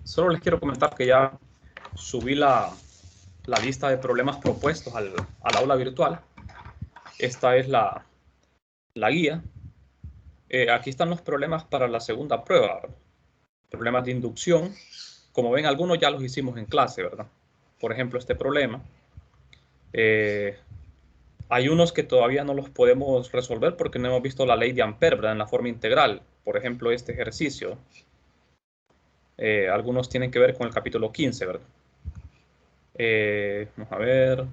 Solo les quiero comentar que ya subí la lista de problemas propuestos al aula virtual. Esta es la guía. Aquí están los problemas para la segunda prueba. Problemas de inducción. Como ven, algunos ya los hicimos en clase, ¿verdad? Por ejemplo, este problema. Hay unos que todavía no los podemos resolver porque no hemos visto la ley de Ampère, ¿verdad? En la forma integral. Por ejemplo, este ejercicio. Algunos tienen que ver con el capítulo 15, ¿verdad? Vamos a ver.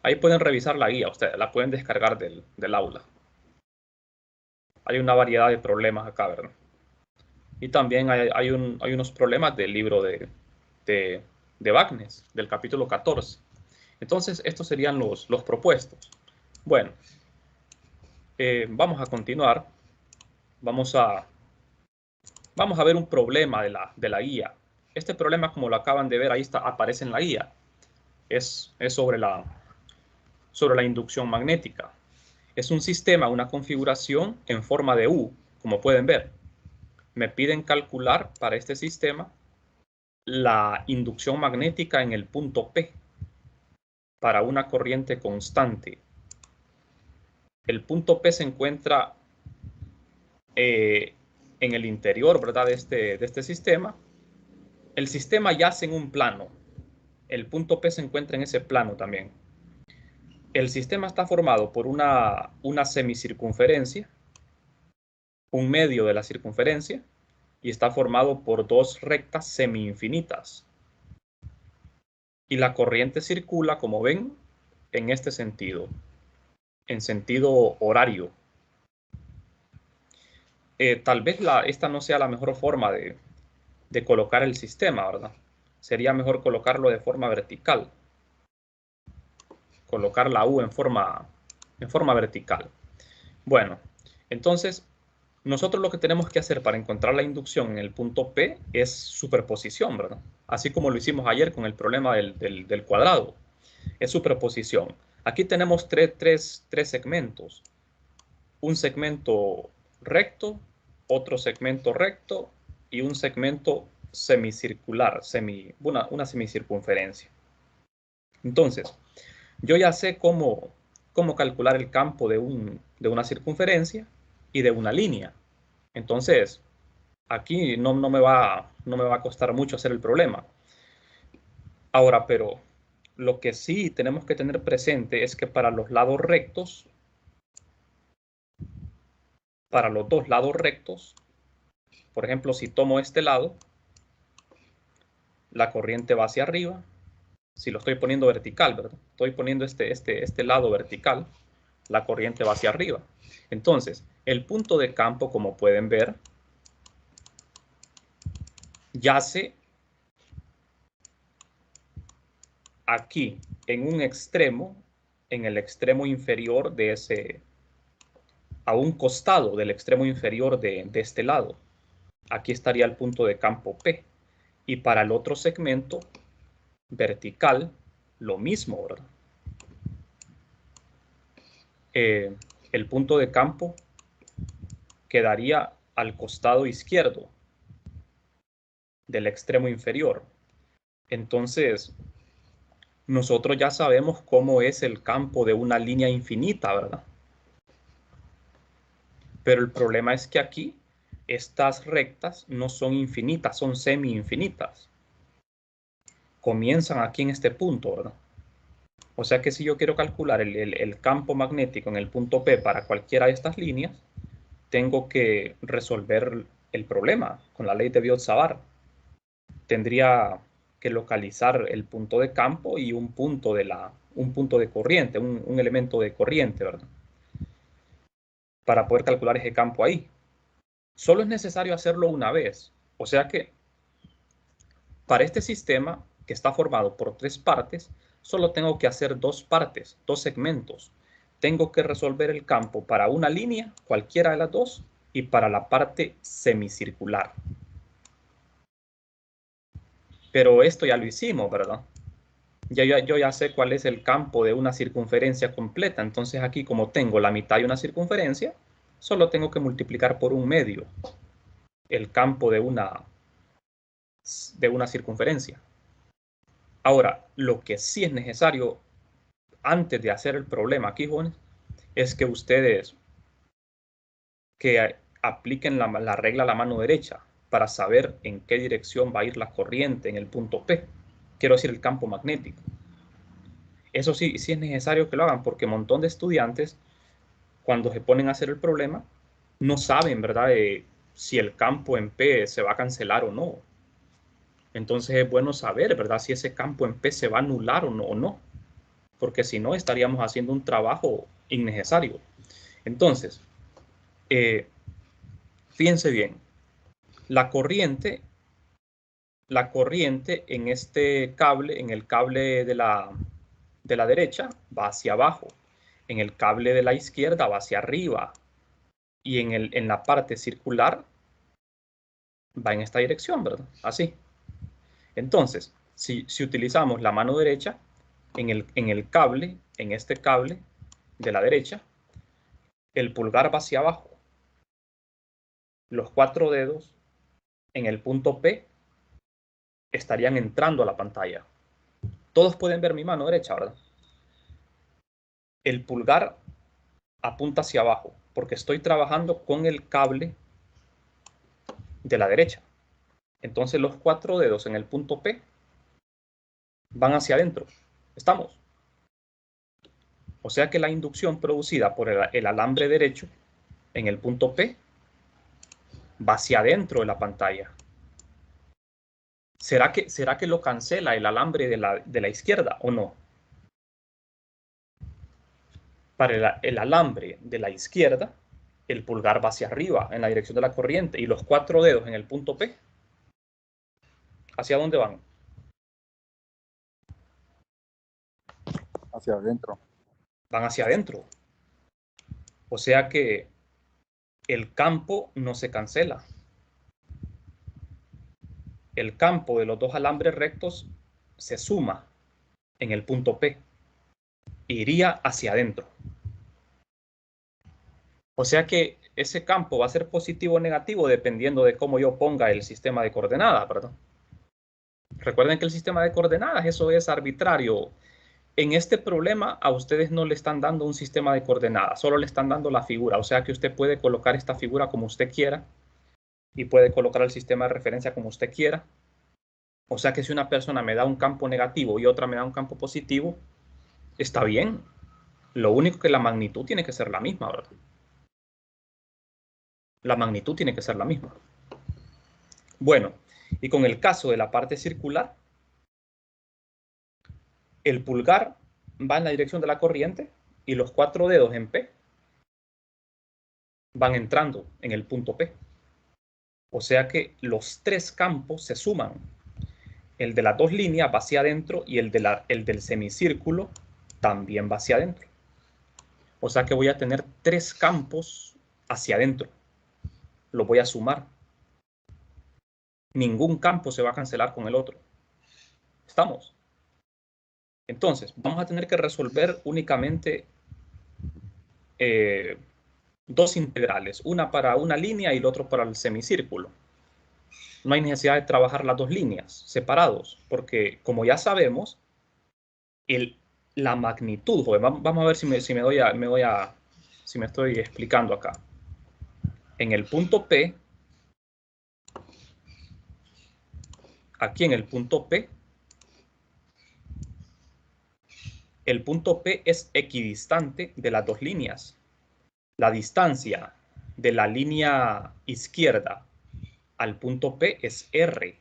Ahí pueden revisar la guía, ustedes la pueden descargar del aula. Hay una variedad de problemas acá, ¿verdad? Y también hay unos problemas del libro de Bagnes, del capítulo 14. Entonces, estos serían los propuestos. Bueno, vamos a continuar. Vamos a ver un problema de la guía. Este problema, como lo acaban de ver, ahí está, aparece en la guía. Es sobre la inducción magnética. Es un sistema, una configuración en forma de U, como pueden ver. Me piden calcular para este sistema la inducción magnética en el punto P para una corriente constante. El punto P se encuentra en el interior, ¿verdad?, de este sistema. El sistema yace en un plano. El punto P se encuentra en ese plano también. El sistema está formado por una semicircunferencia, un medio de la circunferencia, y está formado por dos rectas semi-infinitas. Y la corriente circula, como ven, en este sentido, en sentido horario. Tal vez esta no sea la mejor forma de colocar el sistema, ¿verdad? Sería mejor colocarlo de forma vertical. Colocar la U en forma vertical. Bueno, entonces, nosotros lo que tenemos que hacer para encontrar la inducción en el punto P es superposición, ¿verdad? Así como lo hicimos ayer con el problema del cuadrado. Es superposición. Aquí tenemos tres segmentos. Un segmento recto, otro segmento recto y un segmento semicircular, una semicircunferencia. Entonces, yo ya sé cómo calcular el campo de una circunferencia y de una línea. Entonces, aquí no me va a costar mucho hacer el problema. Ahora, pero lo que sí tenemos que tener presente es que para los lados rectos, para los dos lados rectos, por ejemplo, si tomo este lado, la corriente va hacia arriba. Si lo estoy poniendo vertical, ¿verdad? Estoy poniendo este lado vertical, la corriente va hacia arriba. Entonces, el punto de campo, como pueden ver, yace aquí, en un extremo, en el extremo inferior de a un costado del extremo inferior de este lado. Aquí estaría el punto de campo P. Y para el otro segmento vertical, lo mismo, ¿verdad? El punto de campo quedaría al costado izquierdo del extremo inferior. Entonces, nosotros ya sabemos cómo es el campo de una línea infinita, ¿verdad? Pero el problema es que aquí estas rectas no son infinitas, son semi-infinitas. Comienzan aquí en este punto, ¿verdad? O sea que si yo quiero calcular el campo magnético en el punto P para cualquiera de estas líneas, tengo que resolver el problema con la ley de Biot-Savart. Tendría que localizar el punto de campo y un punto de corriente, un elemento de corriente, ¿verdad? Para poder calcular ese campo ahí. Solo es necesario hacerlo una vez. O sea que para este sistema, que está formado por tres partes, solo tengo que hacer dos partes, dos segmentos. Tengo que resolver el campo para una línea, cualquiera de las dos, y para la parte semicircular. Pero esto ya lo hicimos, ¿verdad? Yo ya sé cuál es el campo de una circunferencia completa. Entonces aquí, como tengo la mitad de una circunferencia, solo tengo que multiplicar por un medio el campo de una de una circunferencia. Ahora, lo que sí es necesario antes de hacer el problema aquí, jóvenes, es que ustedes que apliquen la regla a la mano derecha para saber en qué dirección va a ir la corriente en el punto P. Quiero decir, el campo magnético. Eso sí, sí es necesario que lo hagan porque un montón de estudiantes, cuando se ponen a hacer el problema, no saben, ¿verdad?, si el campo en P se va a cancelar o no. Entonces es bueno saber, ¿verdad?, si ese campo en P se va a anular o no. Porque si no, estaríamos haciendo un trabajo innecesario. Entonces, fíjense bien, la corriente en este cable, en el cable de la derecha, va hacia abajo. En el cable de la izquierda va hacia arriba. Y en la parte circular va en esta dirección, ¿verdad? Así. Entonces, si utilizamos la mano derecha, en el cable, en este cable de la derecha, el pulgar va hacia abajo. Los 4 dedos en el punto P estarían entrando a la pantalla. Todos pueden ver mi mano derecha, ¿verdad? El pulgar apunta hacia abajo porque estoy trabajando con el cable de la derecha. Entonces los 4 dedos en el punto P van hacia adentro. ¿Estamos? O sea que la inducción producida por el alambre derecho en el punto P va hacia adentro de la pantalla. ¿Será que lo cancela el alambre de la izquierda o no? Para el alambre de la izquierda, el pulgar va hacia arriba en la dirección de la corriente y los 4 dedos en el punto P, ¿hacia dónde van? Hacia adentro. Van hacia adentro. O sea que el campo no se cancela. El campo de los dos alambres rectos se suma en el punto P. Iría hacia adentro. O sea que ese campo va a ser positivo o negativo dependiendo de cómo yo ponga el sistema de coordenadas, ¿verdad? Recuerden que el sistema de coordenadas, eso es arbitrario. En este problema a ustedes no le están dando un sistema de coordenadas, solo le están dando la figura. O sea que usted puede colocar esta figura como usted quiera y puede colocar el sistema de referencia como usted quiera. O sea que si una persona me da un campo negativo y otra me da un campo positivo, está bien. Lo único que la magnitud tiene que ser la misma, ¿verdad? La magnitud tiene que ser la misma. Bueno, y con el caso de la parte circular, el pulgar va en la dirección de la corriente y los 4 dedos en P van entrando en el punto P. O sea que los 3 campos se suman. El de las 2 líneas va hacia adentro y el del semicírculo también va hacia adentro. O sea que voy a tener 3 campos hacia adentro. Los voy a sumar. Ningún campo se va a cancelar con el otro. ¿Estamos? Entonces, vamos a tener que resolver únicamente 2 integrales. Una para una línea y el otro para el semicírculo. No hay necesidad de trabajar las 2 líneas separados, porque como ya sabemos, la magnitud, vamos a ver si me estoy explicando acá. En el punto P, aquí en el punto P, el punto P es equidistante de las 2 líneas. La distancia de la línea izquierda al punto P es R,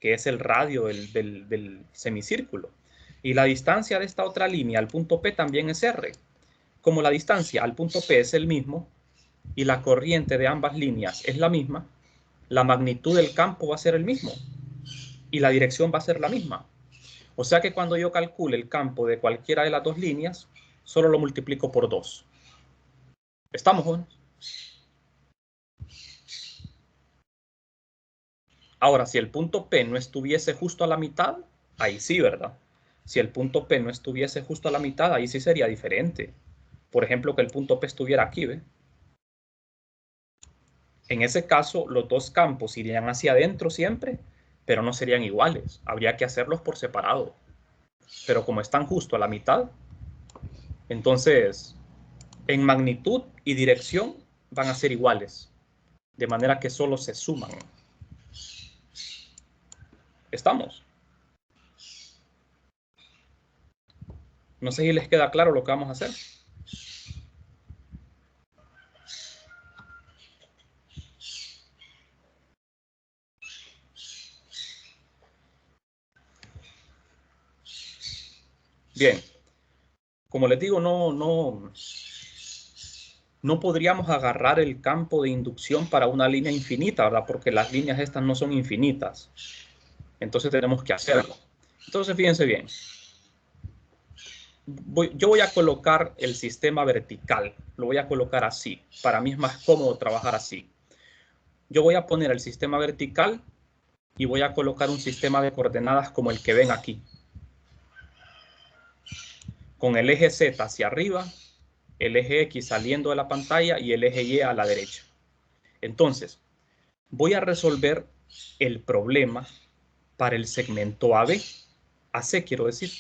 que es el radio del semicírculo. Y la distancia de esta otra línea al punto P también es R. Como la distancia al punto P es el mismo y la corriente de ambas líneas es la misma, la magnitud del campo va a ser el mismo y la dirección va a ser la misma. O sea que cuando yo calcule el campo de cualquiera de las 2 líneas, solo lo multiplico por 2. ¿Estamos, jóvenes? Ahora, si el punto P no estuviese justo a la mitad, ahí sí, ¿verdad? Si el punto P no estuviese justo a la mitad, ahí sí sería diferente. Por ejemplo, que el punto P estuviera aquí, ¿ve? En ese caso, los 2 campos irían hacia adentro siempre pero no serían iguales. Habría que hacerlos por separado. Pero como están justo a la mitad, entonces en magnitud y dirección van a ser iguales. De manera que solo se suman. ¿Estamos? No sé si les queda claro lo que vamos a hacer. Bien. Como les digo, no podríamos agarrar el campo de inducción para una línea infinita, ¿verdad? Porque las líneas estas no son infinitas. Entonces tenemos que hacerlo. Entonces, fíjense bien. Yo voy a colocar el sistema vertical. Lo voy a colocar así. Para mí es más cómodo trabajar así. Yo voy a poner el sistema vertical y voy a colocar un sistema de coordenadas como el que ven aquí. Con el eje Z hacia arriba, el eje X saliendo de la pantalla y el eje Y a la derecha. Entonces, voy a resolver el problema para el segmento AB. AC quiero decir.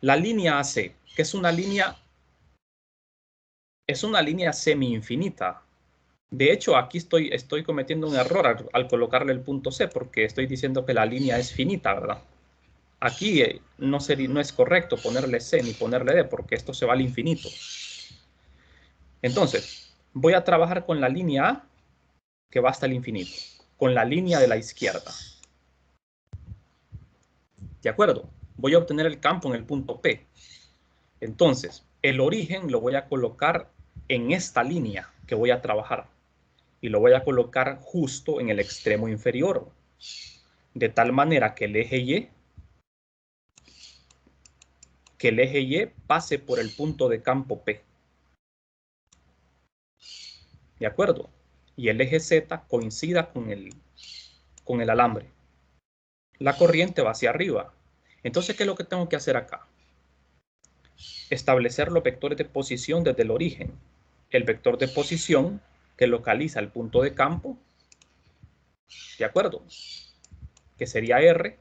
La línea AC, que es una línea semi-infinita. De hecho, aquí estoy cometiendo un error al colocarle el punto C, porque estoy diciendo que la línea es finita, ¿verdad? Aquí no es correcto ponerle C ni ponerle D, porque esto se va al infinito. Entonces, voy a trabajar con la línea A, que va hasta el infinito, con la línea de la izquierda. ¿De acuerdo? Voy a obtener el campo en el punto P. Entonces, el origen lo voy a colocar en esta línea que voy a trabajar. Y lo voy a colocar justo en el extremo inferior. De tal manera que el eje Y pase por el punto de campo P. ¿De acuerdo? Y el eje Z coincida con el alambre. La corriente va hacia arriba. Entonces, ¿qué es lo que tengo que hacer acá? Establecer los vectores de posición desde el origen. El vector de posición que localiza el punto de campo, ¿de acuerdo? Que sería R,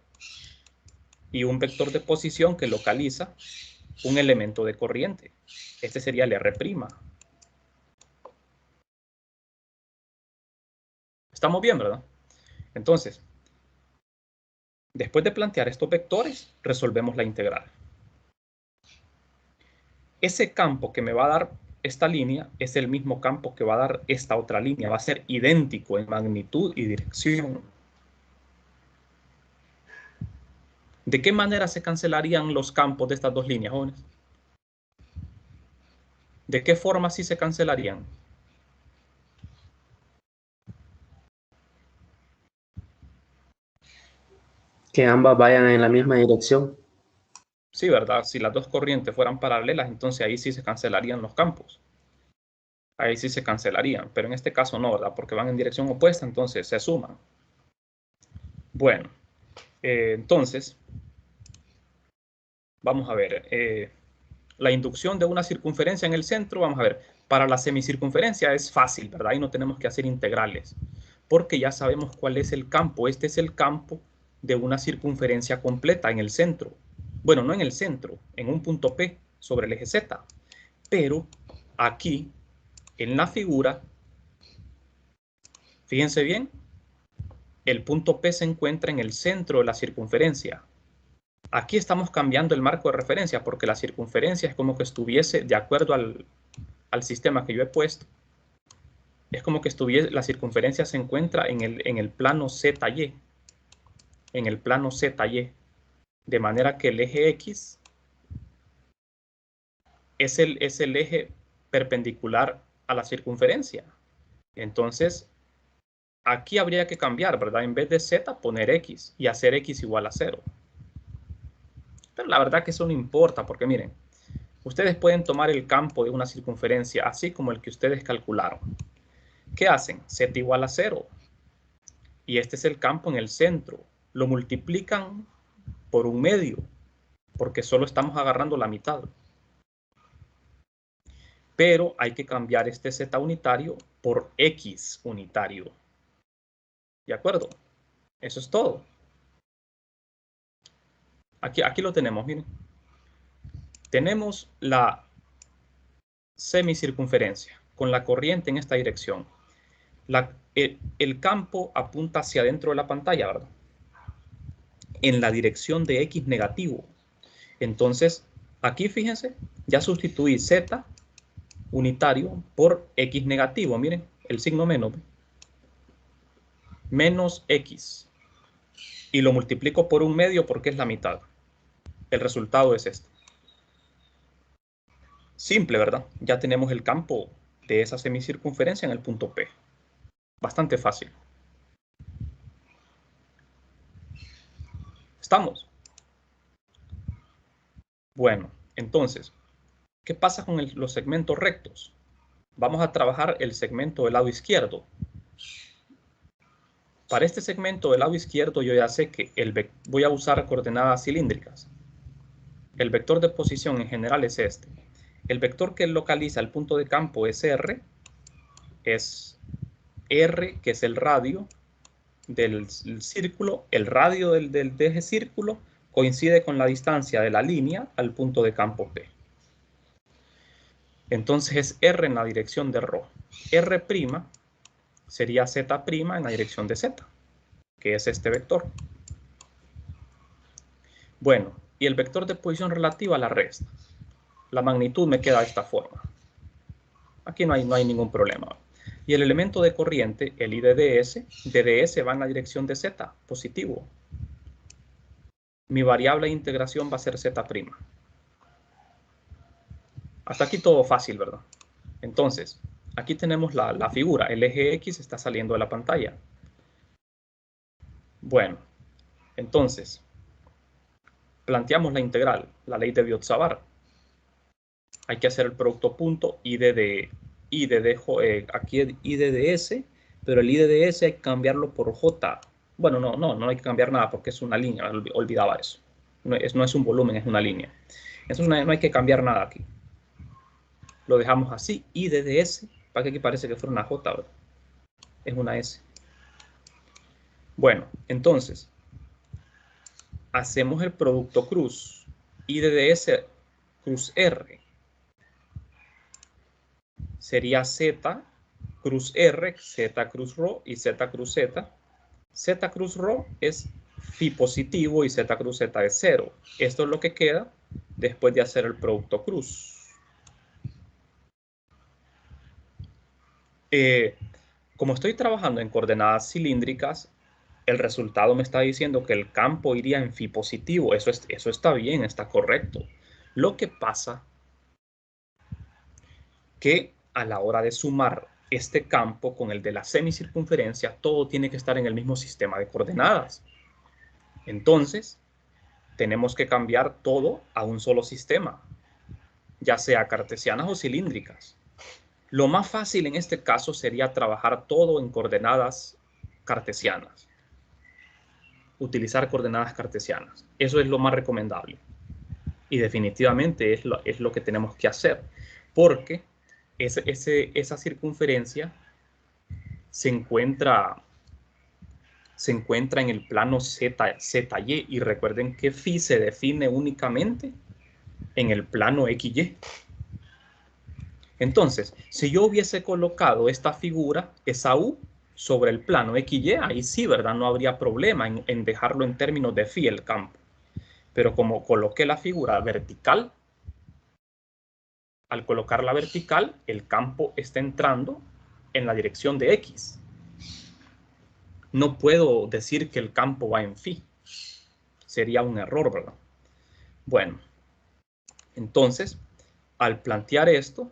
y un vector de posición que localiza un elemento de corriente. Este sería el R'. Estamos bien, ¿verdad? Entonces, después de plantear estos vectores, resolvemos la integral. Ese campo que me va a dar esta línea es el mismo campo que va a dar esta otra línea. Va a ser idéntico en magnitud y dirección. ¿De qué manera se cancelarían los campos de estas dos líneas, jóvenes? ¿De qué forma sí se cancelarían? Que ambas vayan en la misma dirección. Sí, ¿verdad? Si las dos corrientes fueran paralelas, entonces ahí sí se cancelarían los campos. Ahí sí se cancelarían, pero en este caso no, ¿verdad? Porque van en dirección opuesta, entonces se suman. Bueno, entonces, vamos a ver. La inducción de una circunferencia en el centro, vamos a ver, para la semicircunferencia es fácil, ¿verdad? Ahí no tenemos que hacer integrales, porque ya sabemos cuál es el campo. Este es el campo de una circunferencia completa en el centro. Bueno, no en el centro, en un punto P sobre el eje Z. Pero aquí, en la figura, fíjense bien, el punto P se encuentra en el centro de la circunferencia. Aquí estamos cambiando el marco de referencia porque la circunferencia es como que estuviese de acuerdo al sistema que yo he puesto. Es como que la circunferencia se encuentra en el plano ZY. En el plano ZY. De manera que el eje X es el eje perpendicular a la circunferencia. Entonces, aquí habría que cambiar, ¿verdad? En vez de Z, poner X y hacer X igual a 0. Pero la verdad que eso no importa, porque miren, ustedes pueden tomar el campo de una circunferencia así como el que ustedes calcularon. ¿Qué hacen? Z igual a 0. Y este es el campo en el centro. Lo multiplican por un medio, porque solo estamos agarrando la mitad. Pero hay que cambiar este Z unitario por X unitario. ¿De acuerdo? Eso es todo. Aquí lo tenemos, miren. Tenemos la semicircunferencia con la corriente en esta dirección. El campo apunta hacia adentro de la pantalla, ¿verdad? En la dirección de X negativo. Entonces, aquí fíjense, ya sustituí Z unitario por X negativo. Miren, el signo menos. Menos X. Y lo multiplico por 1/2 porque es la mitad. El resultado es este. Simple, ¿verdad? Ya tenemos el campo de esa semicircunferencia en el punto P. Bastante fácil. ¿Estamos? Bueno, entonces, ¿qué pasa con los segmentos rectos? Vamos a trabajar el segmento del lado izquierdo. Para este segmento del lado izquierdo yo ya sé que voy a usar coordenadas cilíndricas. El vector de posición en general es este. El vector que localiza el punto de campo es R, que es el radio del círculo. El radio de ese círculo coincide con la distancia de la línea al punto de campo P. Entonces es R en la dirección de ρ. R' sería Z' en la dirección de Z, que es este vector. Bueno, y el vector de posición relativa a la resta. La magnitud me queda de esta forma. Aquí no hay ningún problema. Y el elemento de corriente, el I de ds va en la dirección de Z, positivo. Mi variable de integración va a ser Z'. Hasta aquí todo fácil, ¿verdad? Entonces, aquí tenemos la figura. El eje X está saliendo de la pantalla. Bueno, entonces, planteamos la integral, la ley de Biot-Savart. Hay que hacer el producto punto I de aquí I de ds, pero el I de ds hay que cambiarlo por J. Bueno, no hay que cambiar nada porque es una línea, olvidaba eso. No es un volumen, es una línea. Entonces no hay que cambiar nada aquí. Lo dejamos así, I de ds, para que aquí parece que fuera una J, ¿verdad? Es una S. Bueno, entonces, hacemos el producto cruz. I de ds cruz R sería Z cruz R, Z cruz ρ y Z cruz Z. Z cruz ρ es phi positivo y Z cruz Z es 0. Esto es lo que queda después de hacer el producto cruz. Como estoy trabajando en coordenadas cilíndricas, el resultado me está diciendo que el campo iría en phi positivo. Eso está bien, está correcto. Lo que pasa que a la hora de sumar este campo con el de la semicircunferencia, todo tiene que estar en el mismo sistema de coordenadas. Entonces, tenemos que cambiar todo a un solo sistema, ya sea cartesianas o cilíndricas. Lo más fácil en este caso sería trabajar todo en coordenadas cartesianas. Utilizar coordenadas cartesianas. Eso es lo más recomendable. Y definitivamente es lo que tenemos que hacer. Porque esa circunferencia se encuentra en el plano ZY. Y recuerden que phi se define únicamente en el plano XY. Entonces, si yo hubiese colocado esta figura, esa U, sobre el plano XY, ahí sí, ¿verdad? No habría problema en dejarlo en términos de phi el campo. Pero como coloqué la figura vertical, al colocarla vertical, el campo está entrando en la dirección de X. No puedo decir que el campo va en phi. Sería un error, ¿verdad? Bueno, entonces, al plantear esto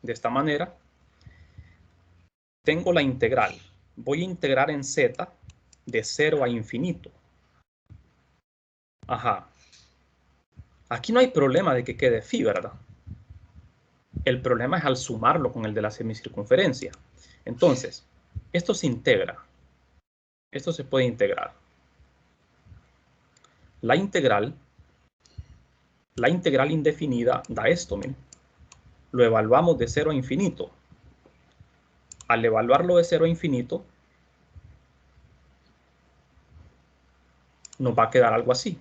de esta manera, tengo la integral. Voy a integrar en Z de 0 a infinito. Ajá. Aquí no hay problema de que quede phi, ¿verdad? El problema es al sumarlo con el de la semicircunferencia. Entonces, esto se integra. Esto se puede integrar. La integral indefinida da esto, miren. Lo evaluamos de 0 a infinito. Al evaluarlo de 0 a infinito, nos va a quedar algo así.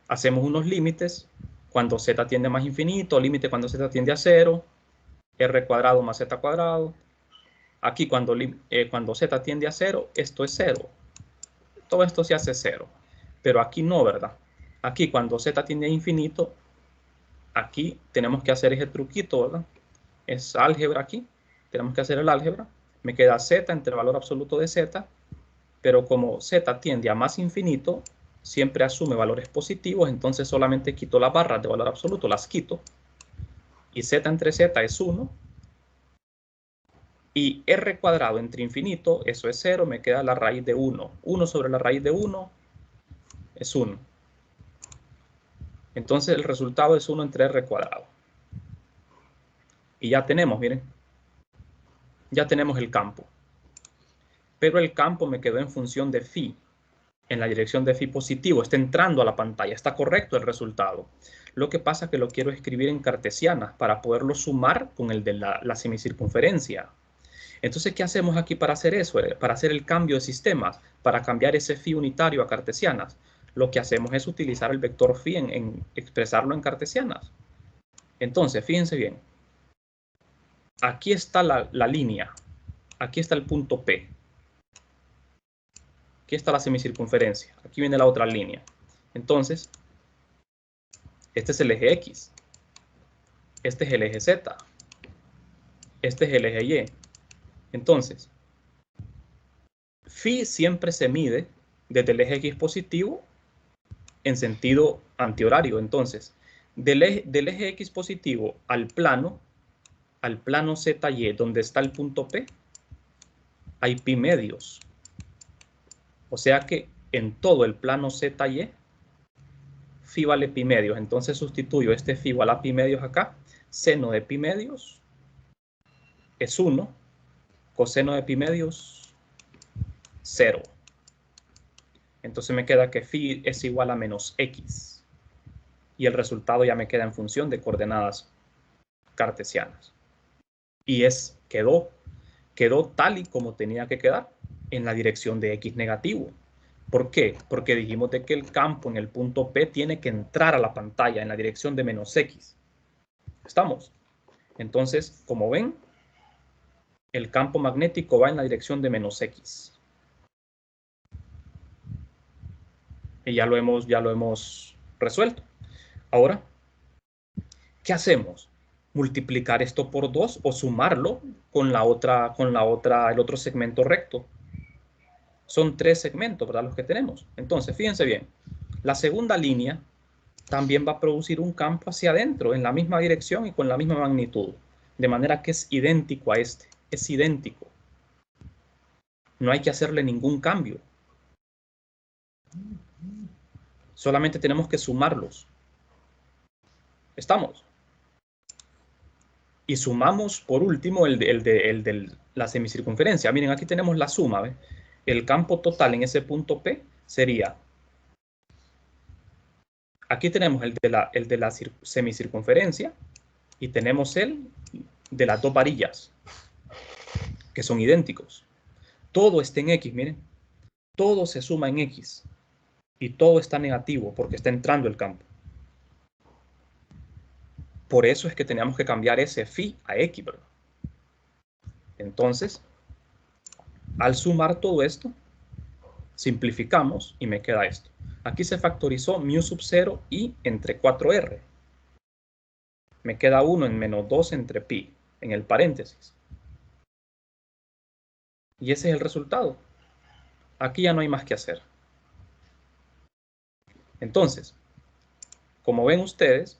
Hacemos unos límites cuando z tiende a más infinito, límite cuando z tiende a 0, r cuadrado más z cuadrado. Aquí cuando z tiende a 0, esto es 0. Todo esto se hace 0. Pero aquí no, ¿verdad? Aquí cuando z tiende a infinito, aquí tenemos que hacer ese truquito, ¿verdad? Es álgebra aquí. Tenemos que hacer el álgebra. Me queda z entre el valor absoluto de z, pero como z tiende a más infinito, siempre asume valores positivos, entonces solamente quito las barras de valor absoluto, las quito. Y z entre z es 1. Y r cuadrado entre infinito, eso es 0, me queda la raíz de 1. 1 sobre la raíz de 1 es 1. Entonces el resultado es 1 entre r cuadrado. Y ya tenemos, miren, ya tenemos el campo. Pero el campo me quedó en función de phi, en la dirección de phi positivo. Está entrando a la pantalla, está correcto el resultado. Lo que pasa es que lo quiero escribir en cartesianas para poderlo sumar con el de la semicircunferencia. Entonces, ¿qué hacemos aquí para hacer eso? Para hacer el cambio de sistemas, para cambiar ese phi unitario a cartesianas. Lo que hacemos es utilizar el vector phi en expresarlo en cartesianas. Entonces, fíjense bien. Aquí está la línea. Aquí está el punto P. Aquí está la semicircunferencia. Aquí viene la otra línea. Entonces, este es el eje X. Este es el eje Z. Este es el eje Y. Entonces, phi siempre se mide desde el eje X positivo en sentido antihorario. Entonces, del eje X positivo al plano ZY, donde está el punto P, hay pi medios. O sea que en todo el plano ZY, phi vale pi medios. Entonces sustituyo este phi igual a pi medios acá. Seno de pi medios es 1. Coseno de pi medios, 0. Entonces me queda que phi es igual a menos x. Y el resultado ya me queda en función de coordenadas cartesianas. Y quedó tal y como tenía que quedar, en la dirección de x negativo. ¿Por qué? Porque dijimos de que el campo en el punto P tiene que entrar a la pantalla en la dirección de menos x. ¿Estamos? Entonces, como ven, el campo magnético va en la dirección de menos x. Y ya lo hemos resuelto. Ahora, ¿qué hacemos? ¿Multiplicar esto por 2 o sumarlo con el otro segmento recto? Son 3 segmentos, ¿verdad? Los que tenemos. Entonces, fíjense bien. La segunda línea también va a producir un campo hacia adentro, en la misma dirección y con la misma magnitud. De manera que es idéntico a este. Es idéntico. No hay que hacerle ningún cambio. Solamente tenemos que sumarlos. ¿Estamos? Y sumamos por último el de la semicircunferencia. Miren, aquí tenemos la suma. ¿Ve? El campo total en ese punto P sería... Aquí tenemos el de la semicircunferencia y tenemos el de las dos varillas, que son idénticos. Todo está en X, miren. Todo se suma en X. Y todo está negativo porque está entrando el campo. Por eso es que teníamos que cambiar ese phi a X, ¿verdad? Entonces, al sumar todo esto, simplificamos y me queda esto. Aquí se factorizó mu sub 0 y entre 4r. Me queda 1 en menos 2 entre pi, en el paréntesis. Y ese es el resultado. Aquí ya no hay más que hacer. Entonces, como ven ustedes,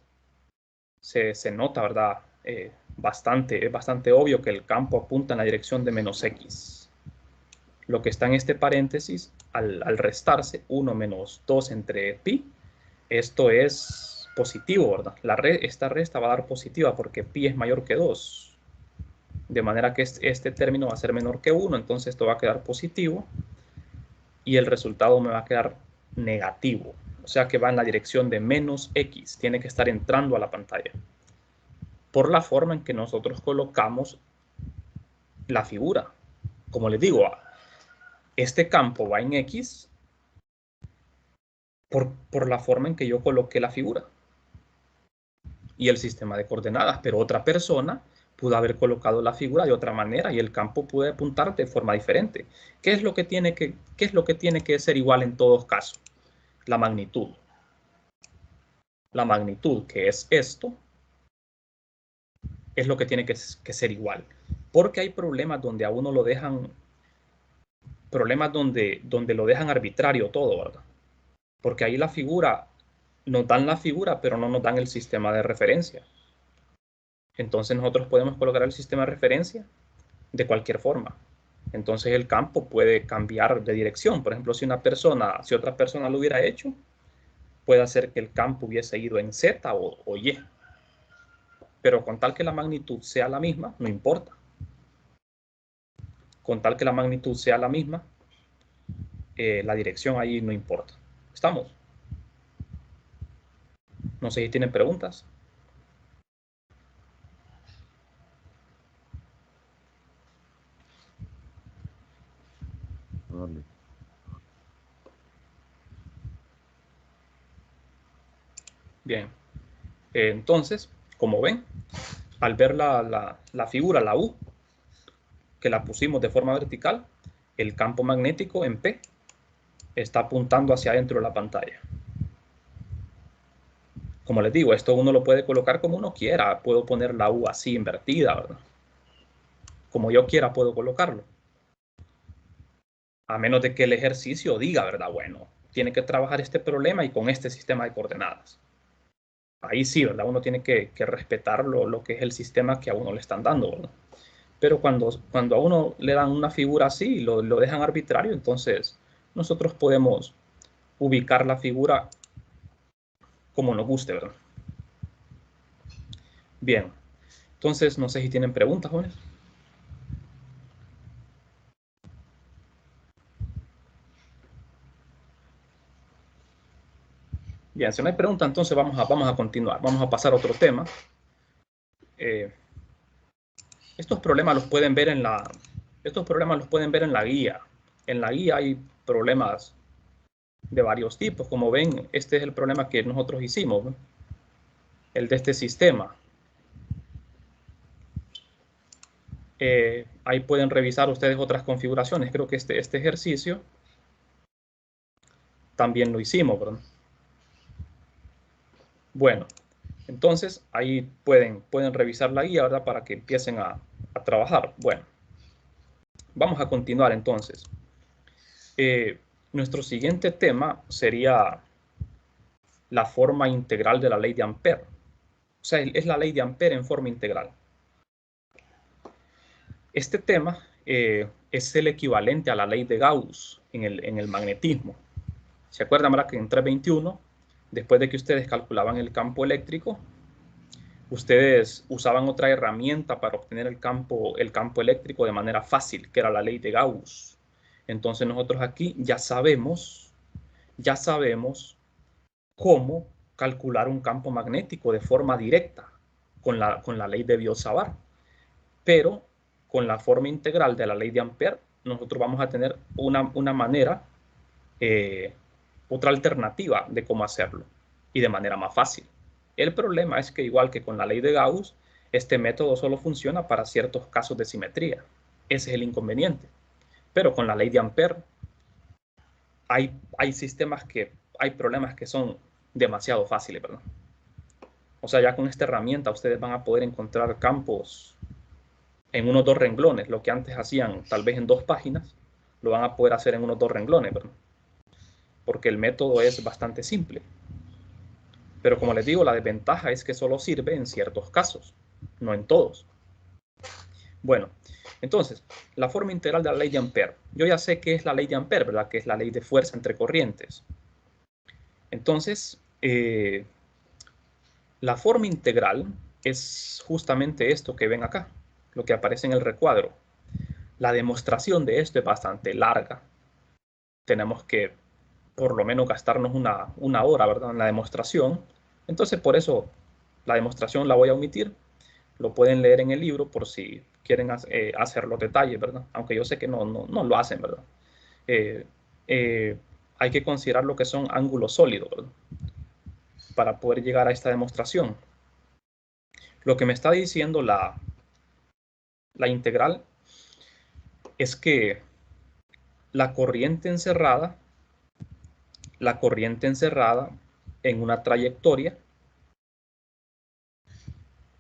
se nota, ¿verdad? Es bastante obvio que el campo apunta en la dirección de menos x. Lo que está en este paréntesis, al restarse 1 menos 2 entre pi, esto es positivo, ¿verdad? Esta resta va a dar positiva porque pi es mayor que 2. De manera que este término va a ser menor que 1, entonces esto va a quedar positivo y el resultado me va a quedar negativo. O sea que va en la dirección de menos x, tiene que estar entrando a la pantalla. Por la forma en que nosotros colocamos la figura. Como les digo, este campo va en X por la forma en que yo coloqué la figura y el sistema de coordenadas, pero otra persona pudo haber colocado la figura de otra manera y el campo puede apuntar de forma diferente. ¿Qué es lo que tiene que ser igual en todos casos? La magnitud. La magnitud, que es esto, es lo que tiene que ser igual. Porque hay problemas donde a uno lo dejan, donde lo dejan arbitrario todo, ¿verdad? Porque ahí la figura, nos dan la figura, pero no nos dan el sistema de referencia. Entonces nosotros podemos colocar el sistema de referencia de cualquier forma. Entonces el campo puede cambiar de dirección. Por ejemplo, si otra persona lo hubiera hecho, puede hacer que el campo hubiese ido en Z o Y. Pero con tal que la magnitud sea la misma, no importa. Con tal que la magnitud sea la misma, la dirección ahí no importa. ¿Estamos? No sé si tienen preguntas. Vale. Bien. Entonces, como ven, al ver la figura, la U, que la pusimos de forma vertical, el campo magnético en P está apuntando hacia adentro de la pantalla. Como les digo, esto uno lo puede colocar como uno quiera. Puedo poner la U así invertida, ¿verdad? Como yo quiera puedo colocarlo. A menos de que el ejercicio diga, ¿verdad? Bueno, tiene que trabajar este problema y con este sistema de coordenadas. Ahí sí, ¿verdad? Uno tiene que respetar lo que es el sistema que a uno le están dando, ¿verdad? Pero cuando a uno le dan una figura así y lo dejan arbitrario, entonces nosotros podemos ubicar la figura como nos guste, ¿verdad? Bien, entonces no sé si tienen preguntas, jóvenes. Bien, si no hay preguntas, entonces vamos a continuar. Vamos a pasar a otro tema. Estos problemas los pueden ver en la guía. En la guía hay problemas de varios tipos. Como ven, este es el problema que nosotros hicimos, ¿no? El de este sistema. Ahí pueden revisar ustedes otras configuraciones. Creo que este ejercicio también lo hicimos, ¿verdad? Bueno, entonces ahí pueden revisar la guía, ¿verdad? Para que empiecen a trabajar. Bueno, vamos a continuar entonces. Nuestro siguiente tema sería la forma integral de la ley de Ampère. O sea, es la ley de Ampère en forma integral. Este tema es el equivalente a la ley de Gauss en el magnetismo. ¿Se acuerdan, verdad, que en 321, después de que ustedes calculaban el campo eléctrico, ustedes usaban otra herramienta para obtener el campo eléctrico de manera fácil, que era la ley de Gauss? Entonces nosotros aquí ya sabemos cómo calcular un campo magnético de forma directa con la ley de Biot-Savart. Pero con la forma integral de la ley de Ampère, nosotros vamos a tener una manera, otra alternativa de cómo hacerlo y de manera más fácil. El problema es que, igual que con la ley de Gauss, este método solo funciona para ciertos casos de simetría. Ese es el inconveniente. Pero con la ley de Ampère hay problemas que son demasiado fáciles, ¿verdad? O sea, ya con esta herramienta ustedes van a poder encontrar campos en unos 2 renglones. Lo que antes hacían tal vez en 2 páginas, lo van a poder hacer en unos 2 renglones, ¿verdad? Porque el método es bastante simple. Pero como les digo, la desventaja es que solo sirve en ciertos casos, no en todos. Bueno, entonces, la forma integral de la ley de Ampère. Yo ya sé qué es la ley de Ampère, ¿verdad? Que es la ley de fuerza entre corrientes. Entonces, la forma integral es justamente esto que ven acá, lo que aparece en el recuadro. La demostración de esto es bastante larga. Tenemos que por lo menos gastarnos una hora, ¿verdad?, en la demostración. Entonces, por eso la demostración la voy a omitir. Lo pueden leer en el libro por si quieren hacer los detalles, ¿verdad? Aunque yo sé que no lo hacen, ¿verdad? Eh, eh, hay que considerar lo que son ángulos sólidos, ¿verdad? Para poder llegar a esta demostración. Lo que me está diciendo la integral es que la corriente encerrada en una trayectoria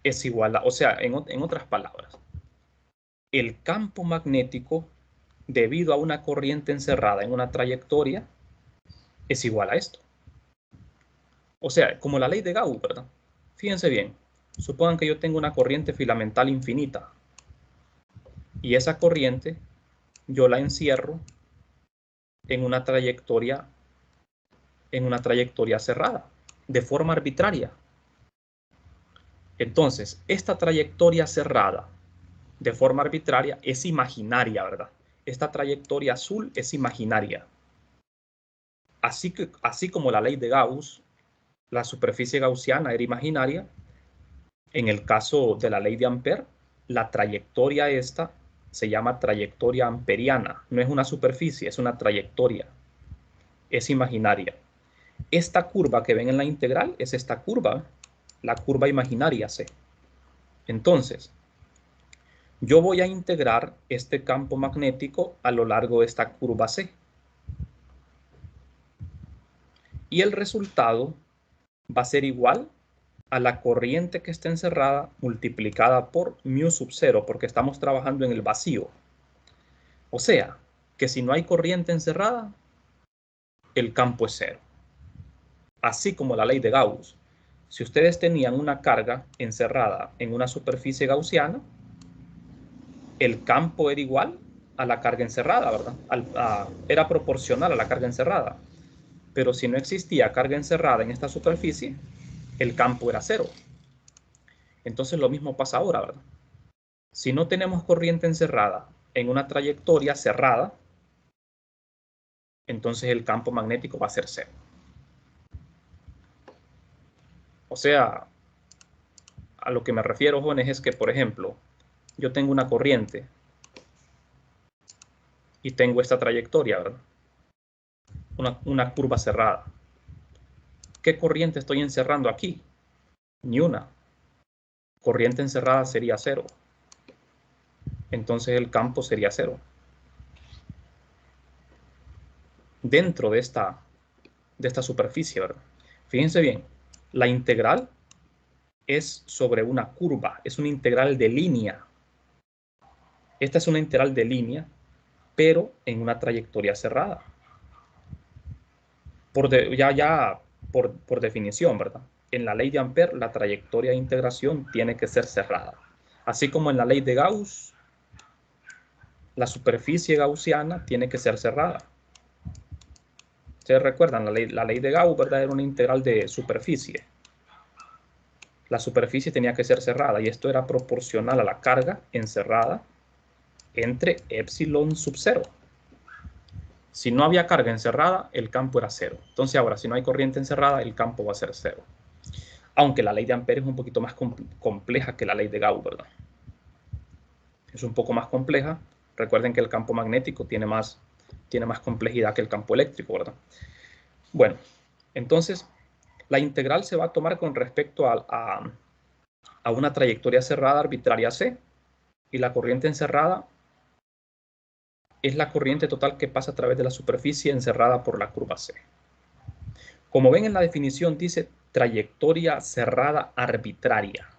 es igual a, o sea, en otras palabras, el campo magnético debido a una corriente encerrada en una trayectoria es igual a esto. O sea, como la ley de Gauss, ¿verdad? Fíjense bien, supongan que yo tengo una corriente filamental infinita y esa corriente yo la encierro en una trayectoria cerrada, de forma arbitraria. Entonces, esta trayectoria cerrada de forma arbitraria es imaginaria, ¿verdad? Esta trayectoria azul es imaginaria. Así como la ley de Gauss, la superficie gaussiana era imaginaria, en el caso de la ley de Ampère, la trayectoria esta se llama trayectoria amperiana. No es una superficie, es una trayectoria. Es imaginaria. Esta curva que ven en la integral es esta curva, la curva imaginaria C. Entonces, yo voy a integrar este campo magnético a lo largo de esta curva C. Y el resultado va a ser igual a la corriente que está encerrada multiplicada por mu sub 0, porque estamos trabajando en el vacío. O sea, que si no hay corriente encerrada, el campo es cero. Así como la ley de Gauss. Si ustedes tenían una carga encerrada en una superficie gaussiana, el campo era igual a la carga encerrada, ¿verdad? Era proporcional a la carga encerrada. Pero si no existía carga encerrada en esta superficie, el campo era cero. Entonces lo mismo pasa ahora, ¿verdad? Si no tenemos corriente encerrada en una trayectoria cerrada, entonces el campo magnético va a ser cero. O sea, a lo que me refiero, jóvenes, es que, por ejemplo, yo tengo una corriente y tengo esta trayectoria, ¿verdad? Una curva cerrada. ¿Qué corriente estoy encerrando aquí? Ni una. Corriente encerrada sería cero. Entonces el campo sería cero. Dentro de esta superficie, ¿verdad? Fíjense bien, la integral es sobre una curva, es una integral de línea. Esta es una integral de línea, pero en una trayectoria cerrada. Por definición, ¿verdad? En la ley de Ampère, la trayectoria de integración tiene que ser cerrada. Así como en la ley de Gauss, la superficie gaussiana tiene que ser cerrada. Ustedes recuerdan, la ley de Gauss, ¿verdad? Era una integral de superficie. La superficie tenía que ser cerrada y esto era proporcional a la carga encerrada entre epsilon sub 0. Si no había carga encerrada, el campo era cero. Entonces ahora, si no hay corriente encerrada, el campo va a ser cero. Aunque la ley de Ampère es un poquito más compleja que la ley de Gauss, ¿verdad? Es un poco más compleja. Recuerden que el campo magnético tiene más complejidad que el campo eléctrico, ¿verdad? Bueno, entonces la integral se va a tomar con respecto a una trayectoria cerrada arbitraria C, y la corriente encerrada es la corriente total que pasa a través de la superficie encerrada por la curva C. Como ven en la definición dice trayectoria cerrada arbitraria.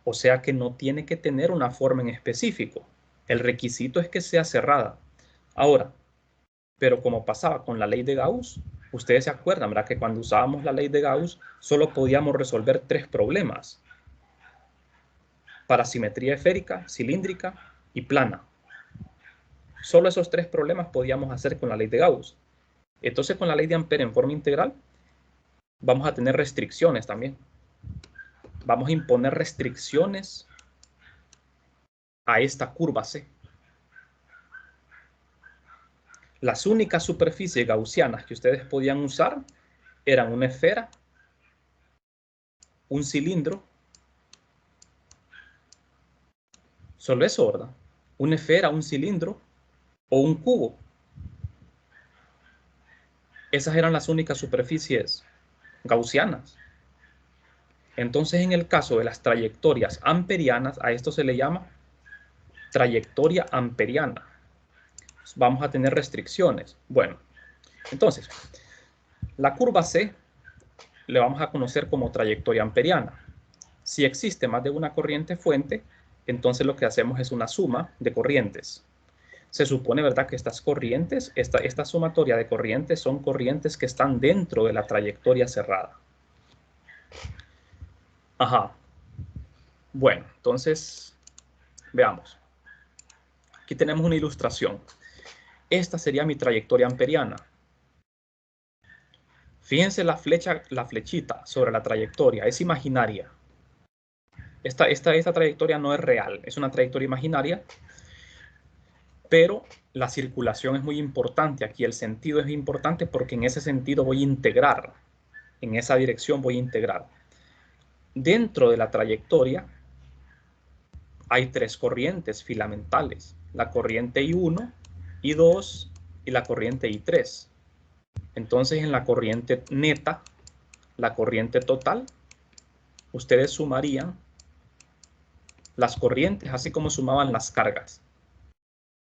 O sea que no tiene que tener una forma en específico. El requisito es que sea cerrada. Ahora, pero como pasaba con la ley de Gauss, ustedes se acuerdan, ¿verdad? Que cuando usábamos la ley de Gauss solo podíamos resolver 3 problemas. Para simetría esférica, cilíndrica y plana. Solo esos 3 problemas podíamos hacer con la ley de Gauss. Entonces con la ley de Ampère en forma integral vamos a tener restricciones también. Vamos a imponer restricciones a esta curva C. Las únicas superficies gaussianas que ustedes podían usar eran una esfera, un cilindro, solo eso, ¿verdad? Una esfera, un cilindro o un cubo. Esas eran las únicas superficies gaussianas. Entonces, en el caso de las trayectorias amperianas, a esto se le llama trayectoria amperiana. Vamos a tener restricciones. Bueno, entonces, la curva C le vamos a conocer como trayectoria amperiana. Si existe más de una corriente fuente, entonces lo que hacemos es una suma de corrientes. Se supone, ¿verdad?, que estas corrientes, esta sumatoria de corrientes son corrientes que están dentro de la trayectoria cerrada. Ajá. Bueno, entonces, veamos. Aquí tenemos una ilustración. Esta sería mi trayectoria amperiana. Fíjense la flechita sobre la trayectoria, es imaginaria. Esta trayectoria no es real, es una trayectoria imaginaria, pero la circulación es muy importante aquí, el sentido es importante porque en ese sentido voy a integrar, en esa dirección voy a integrar. Dentro de la trayectoria hay tres corrientes filamentales, la corriente I1, I2 y la corriente I3. Entonces en la corriente neta, la corriente total, ustedes sumarían las corrientes así como sumaban las cargas.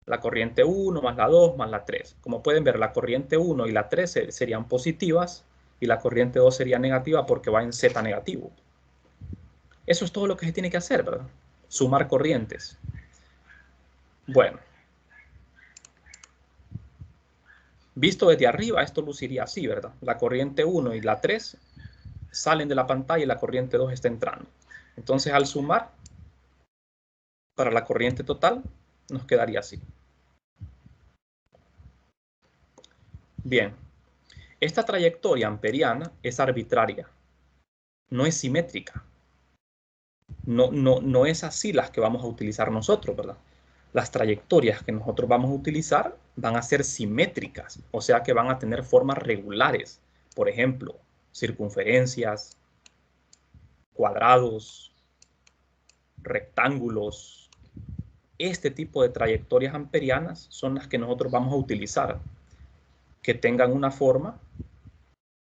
La corriente 1 más la 2 más la 3. Como pueden ver, la corriente 1 y la 3 serían positivas y la corriente 2 sería negativa porque va en Z negativo. Eso es todo lo que se tiene que hacer, ¿verdad? Sumar corrientes. Bueno. Visto desde arriba, esto luciría así, ¿verdad? La corriente 1 y la 3 salen de la pantalla y la corriente 2 está entrando. Entonces, al sumar, para la corriente total, nos quedaría así. Bien. Esta trayectoria amperiana es arbitraria. No es simétrica. No es así las que vamos a utilizar nosotros, ¿verdad? Las trayectorias que nosotros vamos a utilizar van a ser simétricas, o sea que van a tener formas regulares. Por ejemplo, circunferencias, cuadrados, rectángulos. Este tipo de trayectorias amperianas son las que nosotros vamos a utilizar, que tengan una forma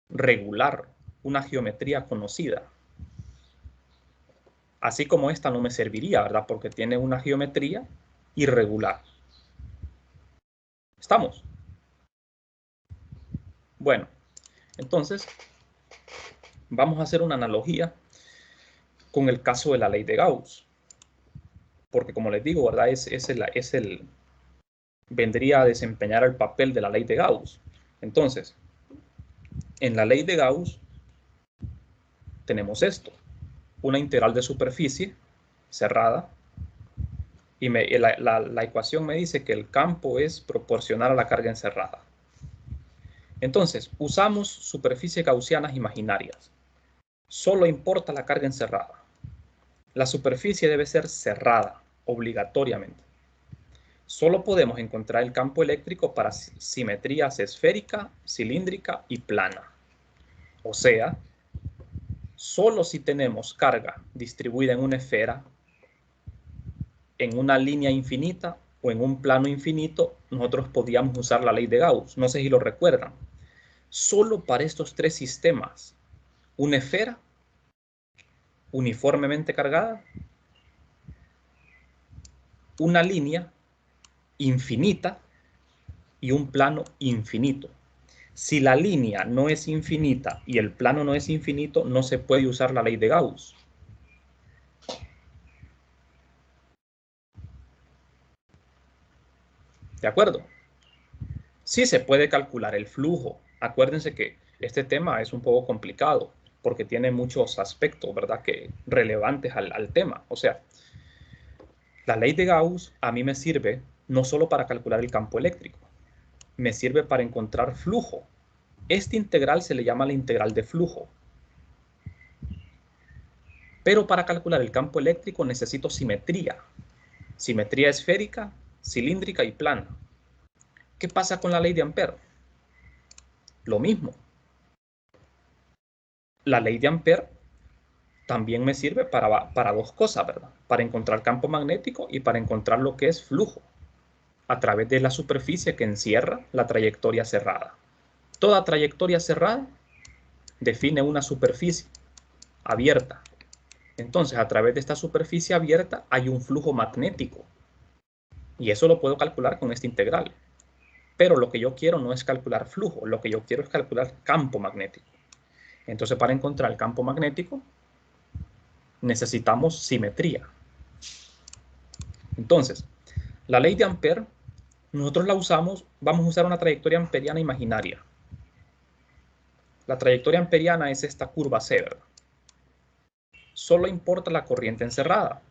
regular, una geometría conocida. Así como esta no me serviría, ¿verdad? Porque tiene una geometría irregular. ¿Estamos? Bueno, entonces vamos a hacer una analogía con el caso de la ley de Gauss. Porque como les digo, ¿verdad? Vendría a desempeñar el papel de la ley de Gauss. Entonces, en la ley de Gauss tenemos esto. Una integral de superficie cerrada. Y la ecuación me dice que el campo es proporcional a la carga encerrada. Entonces, usamos superficies gaussianas imaginarias. Solo importa la carga encerrada. La superficie debe ser cerrada, obligatoriamente. Solo podemos encontrar el campo eléctrico para simetrías esférica, cilíndrica y plana. O sea, solo si tenemos carga distribuida en una esfera, en una línea infinita o en un plano infinito, nosotros podíamos usar la ley de Gauss. No sé si lo recuerdan. Solo para estos tres sistemas, una esfera uniformemente cargada, una línea infinita y un plano infinito. Si la línea no es infinita y el plano no es infinito, no se puede usar la ley de Gauss. ¿De acuerdo? Sí se puede calcular el flujo. Acuérdense que este tema es un poco complicado porque tiene muchos aspectos, ¿verdad?, que relevantes al tema. O sea, la ley de Gauss a mí me sirve no solo para calcular el campo eléctrico, me sirve para encontrar flujo. Esta integral se le llama la integral de flujo. Pero para calcular el campo eléctrico necesito simetría. Simetría esférica, cilíndrica y plana. ¿Qué pasa con la ley de Ampère? Lo mismo. La ley de Ampère también me sirve para dos cosas, ¿verdad? Para encontrar campo magnético y para encontrar lo que es flujo a través de la superficie que encierra la trayectoria cerrada. Toda trayectoria cerrada define una superficie abierta. Entonces, a través de esta superficie abierta hay un flujo magnético. Y eso lo puedo calcular con esta integral. Pero lo que yo quiero no es calcular flujo, lo que yo quiero es calcular campo magnético. Entonces, para encontrar el campo magnético, necesitamos simetría. Entonces, la ley de Ampère, nosotros la usamos, vamos a usar una trayectoria amperiana imaginaria. La trayectoria amperiana es esta curva C, ¿verdad? Solo importa la corriente encerrada.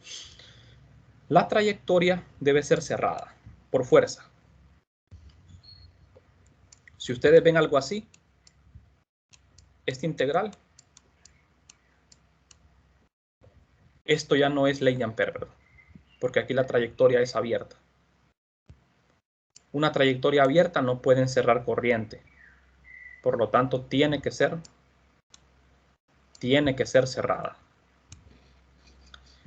La trayectoria debe ser cerrada, por fuerza. Si ustedes ven algo así, esta integral, esto ya no es ley de Ampère, ¿verdad? Porque aquí la trayectoria es abierta. Una trayectoria abierta no puede encerrar corriente. Por lo tanto, tiene que ser cerrada.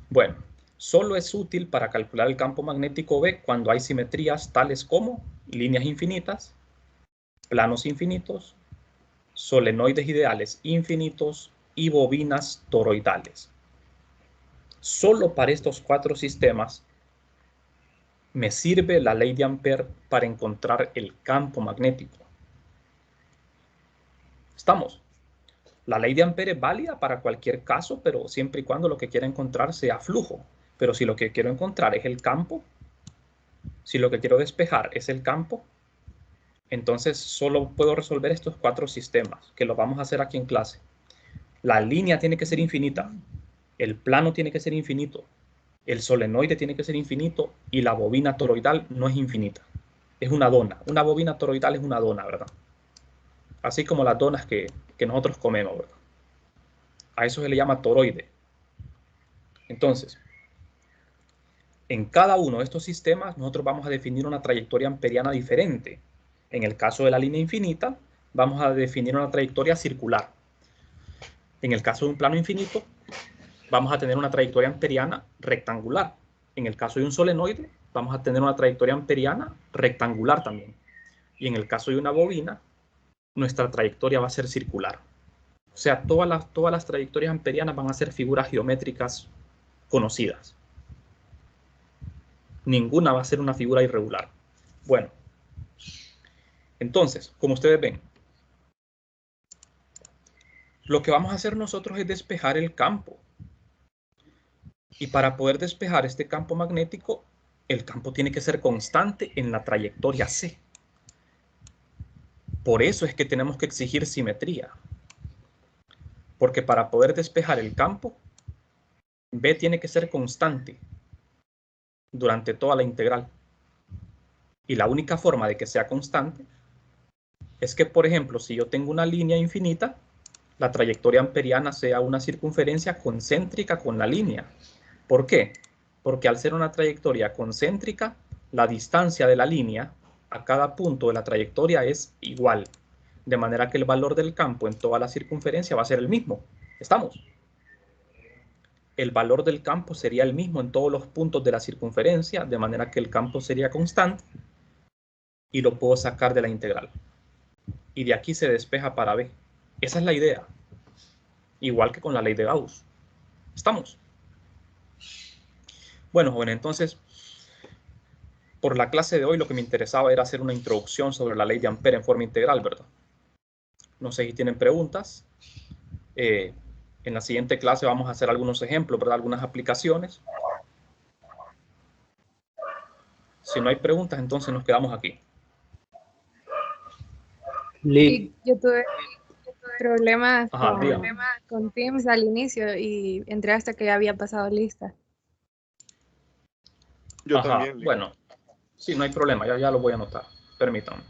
Bueno, solo es útil para calcular el campo magnético B cuando hay simetrías tales como líneas infinitas, planos infinitos, solenoides ideales infinitos y bobinas toroidales. Solo para estos 4 sistemas me sirve la ley de Ampère para encontrar el campo magnético. ¿Estamos? La ley de Ampère es válida para cualquier caso, pero siempre y cuando lo que quiera encontrar sea flujo. Pero si lo que quiero encontrar es el campo, si lo que quiero despejar es el campo, entonces solo puedo resolver estos 4 sistemas, que lo vamos a hacer aquí en clase. La línea tiene que ser infinita, el plano tiene que ser infinito, el solenoide tiene que ser infinito y la bobina toroidal no es infinita. Es una dona. Una bobina toroidal es una dona, ¿verdad? Así como las donas que nosotros comemos, ¿verdad? A eso se le llama toroide. Entonces, en cada uno de estos sistemas nosotros vamos a definir una trayectoria amperiana diferente. En el caso de la línea infinita, vamos a definir una trayectoria circular. En el caso de un plano infinito, vamos a tener una trayectoria amperiana rectangular. En el caso de un solenoide, vamos a tener una trayectoria amperiana rectangular también. Y en el caso de una bobina, nuestra trayectoria va a ser circular. O sea, todas las trayectorias amperianas van a ser figuras geométricas conocidas. Ninguna va a ser una figura irregular. Bueno, entonces, como ustedes ven, lo que vamos a hacer nosotros es despejar el campo. Y para poder despejar este campo magnético, el campo tiene que ser constante en la trayectoria C. Por eso es que tenemos que exigir simetría. Porque para poder despejar el campo, B tiene que ser constante durante toda la integral. Y la única forma de que sea constante es que, por ejemplo, si yo tengo una línea infinita, la trayectoria amperiana sea una circunferencia concéntrica con la línea. ¿Por qué? Porque al ser una trayectoria concéntrica, la distancia de la línea a cada punto de la trayectoria es igual. De manera que el valor del campo en toda la circunferencia va a ser el mismo. ¿Estamos? El valor del campo sería el mismo en todos los puntos de la circunferencia, de manera que el campo sería constante y lo puedo sacar de la integral. Y de aquí se despeja para B. Esa es la idea. Igual que con la ley de Gauss. ¿Estamos? Bueno, jóvenes, entonces, por la clase de hoy lo que me interesaba era hacer una introducción sobre la ley de Ampère en forma integral, ¿verdad? No sé si tienen preguntas. En la siguiente clase vamos a hacer algunos ejemplos, ¿verdad? Algunas aplicaciones. Si no hay preguntas, entonces nos quedamos aquí. Sí, yo tuve problemas Ajá, con Teams al inicio y entré hasta que ya había pasado lista. Yo Ajá, también, Lee. bueno, sí, no hay problema, ya lo voy a anotar. Permítanme.